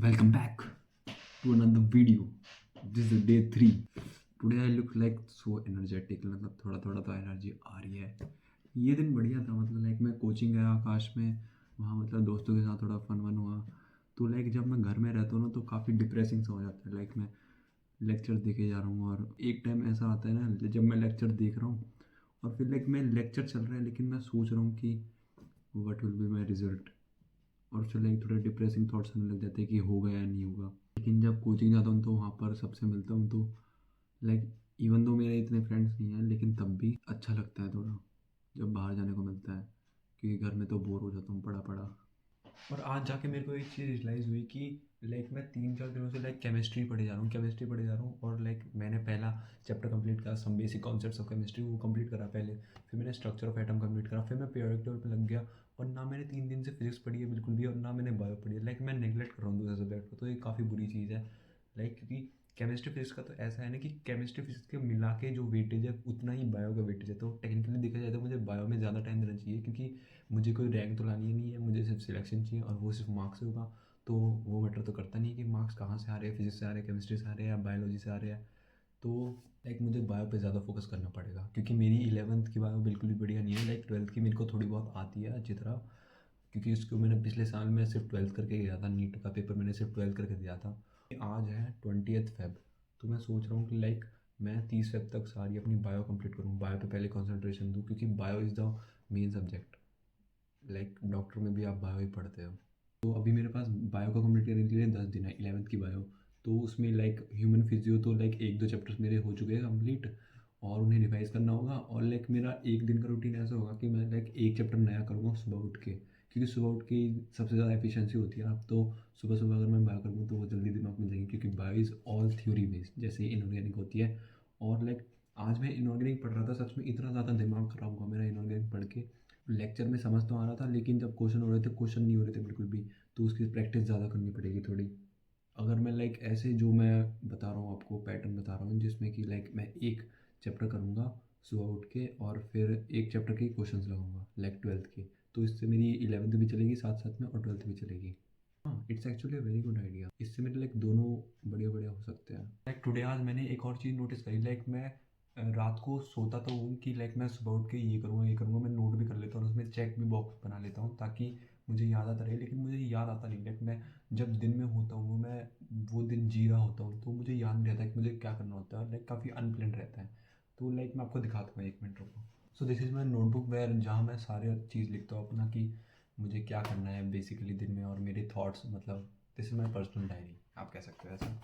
Welcome back to another video. This is day 3. Today I look like so energetic. मतलब थोड़ा थोड़ा तो energy आ रही है. ये दिन बढ़िया था. मतलब लाइक मैं कोचिंग गया आकाश में. वहाँ मतलब दोस्तों के साथ थोड़ा फन वन हुआ. तो लाइक जब मैं घर में रहता हूँ ना तो काफ़ी डिप्रेसिंग सा हो जाता है. लाइक मैं लेक्चर देखे जा रहा हूँ और एक टाइम ऐसा आता है ना जब मैं लेक्चर देख रहा हूँ और फिर लाइक मैं लेक्चर चल रहा है लेकिन मैं सोच रहा हूँ कि what will be my result. और फिर लाइक थोड़े डिप्रेसिंग थॉट्स आने लग जाते हैं कि होगा या नहीं होगा. लेकिन जब कोचिंग जाता हूँ तो वहाँ पर सबसे मिलता हूँ तो लाइक इवन दो मेरे इतने फ्रेंड्स नहीं हैं लेकिन तब भी अच्छा लगता है थोड़ा जब बाहर जाने को मिलता है, क्योंकि घर में तो बोर हो जाता हूँ पढ़ा पढ़ा. और आज जाके मेरे को एक चीज़ रियलाइज़ हुई कि लाइक मैं 3-4 दिनों से लाइक केमिस्ट्री पढ़े जा रहा हूँ, केमिस्ट्री पढ़े जा रहा हूँ. और लाइक मैंने पहला चैप्टर कंप्लीट करा, some basic concepts of chemistry, वो कंप्लीट करा पहले. फिर मैंने स्ट्रक्चर ऑफ एटम कंप्लीट करा. फिर मैं पीरियोडिक टेबल पे लग गया. और ना मैंने 3 दिन से फिजिक्स पढ़ी है बिल्कुल भी, और ना मैंने बायो पढ़ी है. लाइक मैं नेगलेक्ट कर रहा हूँ दूसरे सब्जेक्ट को, तो ये काफ़ी बुरी चीज़ है. लाइक क्योंकि केमिस्ट्री फिजिक्स का तो ऐसा है ना कि केमिस्ट्री फिजिक्स के मिला के जो वेटेज है उतना ही बायो का वेटेज है. तो टेक्निकली देखा जाए तो मुझे बायो में ज़्यादा टाइम देना चाहिए, क्योंकि मुझे कोई रैंक तो लानी ही नहीं है, मुझे सिर्फ सिलेक्शन चाहिए और वो सिर्फ मार्क्स से होगा. तो वो मैटर तो करता नहीं है कि मार्क्स कहाँ से आ रहे हैं, फिजिक्स से आ रहे हैं, केमिस्ट्री से आ रहे हैं या बायोलॉजी से आ रहे हैं. तो लाइक मुझे बायो पे ज़्यादा फोकस करना पड़ेगा, क्योंकि मेरी 11th की बायो बिल्कुल भी बढ़िया नहीं है. लाइक 12th की मेरे को थोड़ी बहुत आती है अच्छी तरह, क्योंकि उसको मैंने पिछले साल में सिर्फ 12th करके गया था. नीट का पेपर मैंने सिर्फ 12th करके दिया था. आज है 20th Feb. तो मैं सोच रहा हूँ कि लाइक मैं 30 Feb तक सारी अपनी बायो कंप्लीट करूँ, बायो पे पहले कंसंट्रेशन दूँ, क्योंकि bio is the main subject. Like doctor में भी आप बायो ही पढ़ते हो. तो अभी मेरे पास बायो का कंप्लीट करने के लिए 10 दिन है, 11th की बायो. तो उसमें लाइक ह्यूमन फिजियो तो लाइक 1-2 चैप्टर्स मेरे हो चुके हैं कंप्लीट, और उन्हें रिवाइज करना होगा. और लाइक मेरा एक दिन का रूटीन ऐसा होगा कि मैं लाइक एक चैप्टर नया करूँगा सुबह उठ के, क्योंकि सुबह उठ के सबसे ज़्यादा एफिशिएंसी होती है. आप तो सुबह सुबह अगर मैं बायो करूँ तो वो जल्दी दिमाग में जाएंगे, क्योंकि bio is all theory based जैसे इनऑर्गेनिक होती है. और लाइक आज मैं इनऑर्गेनिक पढ़ रहा था, सच में इतना ज़्यादा दिमाग खराब हुआ मेरा इनऑर्गेनिक पढ़ के. लेक्चर में समझ तो आ रहा था लेकिन जब क्वेश्चन हो रहे थे क्वेश्चन नहीं हो रहे थे बिल्कुल भी. तो उसकी प्रैक्टिस ज़्यादा करनी पड़ेगी थोड़ी. अगर मैं लाइक ऐसे जो मैं बता रहा हूँ आपको पैटर्न बता रहा हूँ, जिसमें कि लाइक मैं एक चैप्टर करूँगा सुबह उठ के और फिर एक चैप्टर के क्वेश्चंस लगाऊंगा लाइक 12th के. तो इससे मेरी 11th भी चलेगी साथ साथ में और 12th भी चलेगी. हाँ, it's actually very good idea. इससे मेरे लाइक दोनों बढ़िया बढ़िया हो सकते हैं. लाइक टुडे आज मैंने एक और चीज़ नोटिस करी. लाइक मैं रात को सोता तो हूँ कि लाइक मैं सुबह उठ के ये करूँगा ये करूँगा, मैं नोट भी कर लेता हूँ, उसमें चेक भी बॉक्स बना लेता हूँ ताकि मुझे याद आता रहे. लेकिन मुझे याद आता नहीं. लाइक मैं जब दिन में होता हूँ मैं वो दिन जी रहा होता हूँ, तो मुझे याद नहीं रहता कि मुझे क्या करना होता है. लाइक काफ़ी अनप्लान रहता है. तो लाइक मैं आपको दिखाता हूँ, 1 मिनट रुको. So this is my notebook where जहाँ मैं सारे चीज़ लिखता हूँ अपना कि मुझे क्या करना है बेसिकली दिन में, और मेरे थॉट्स. मतलब this is my personal diary आप कह सकते हो ऐसा.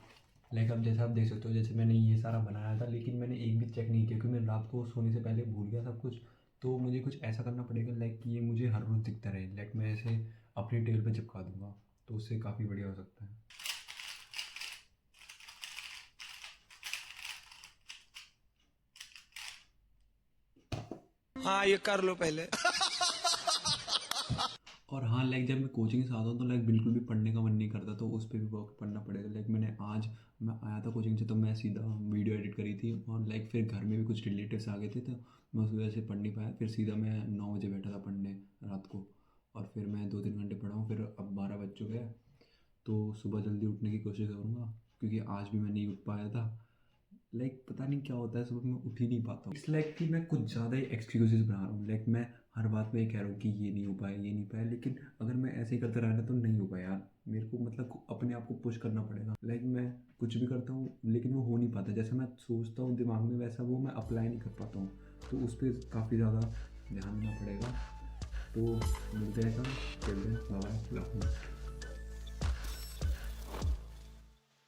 लाइक अब जैसा आप देख सकते हो, जैसे मैंने ये सारा बनाया था लेकिन मैंने एक भी चेक नहीं किया, क्योंकि मैं रात को सोने से पहले भूल गया सब कुछ. तो मुझे कुछ ऐसा करना पड़ेगा लाइक कि ये मुझे हर रोज़ दिखता रहे. लाइक मैं इसे अपनी टेबल पे चिपका दूंगा, तो उससे काफ़ी बढ़िया हो सकता है. हाँ ये कर लो पहले। और हाँ, लाइक जब मैं कोचिंग से आता हूँ तो लाइक बिल्कुल भी पढ़ने का मन नहीं करता, तो उस पर भी वर्क पढ़ना पड़ेगा. लाइक मैं आया था कोचिंग से तो मैं सीधा वीडियो एडिट करी थी, और लाइक फिर घर में भी कुछ रिलेटिव्स आ गए थे तो मैं उस वजह से पढ़ नहीं पाया. फिर सीधा मैं 9 बजे बैठा था पढ़ने रात को, और फिर मैं 2-3 घंटे पढ़ा हूँ. फिर अब 12 बज चुके हैं, तो सुबह जल्दी उठने की कोशिश करूँगा, क्योंकि आज भी मैं नहीं उठ पाया था. लाइक पता नहीं क्या होता है, सुबह मैं उठ ही नहीं पाता हूँ. इट्स लाइक कि मैं कुछ ज़्यादा ही एक्सक्यूजेस बना रहा हूँ. लाइक मैं हर बात में ये कह रहा हूँ कि ये नहीं हो पाया ये नहीं पाया, लेकिन अगर मैं ऐसे ही करता रहा ना तो नहीं हो पाया यार. मेरे को मतलब अपने आप को पुश करना पड़ेगा. लाइक मैं कुछ भी करता हूँ लेकिन वो हो नहीं पाता जैसा मैं सोचता हूँ दिमाग में, वैसा वो मैं अप्लाई नहीं कर पाता हूँ. तो उस पर काफ़ी ज़्यादा ध्यान देना पड़ेगा. तो मिलते हैं, कल चलते हैं, बाय.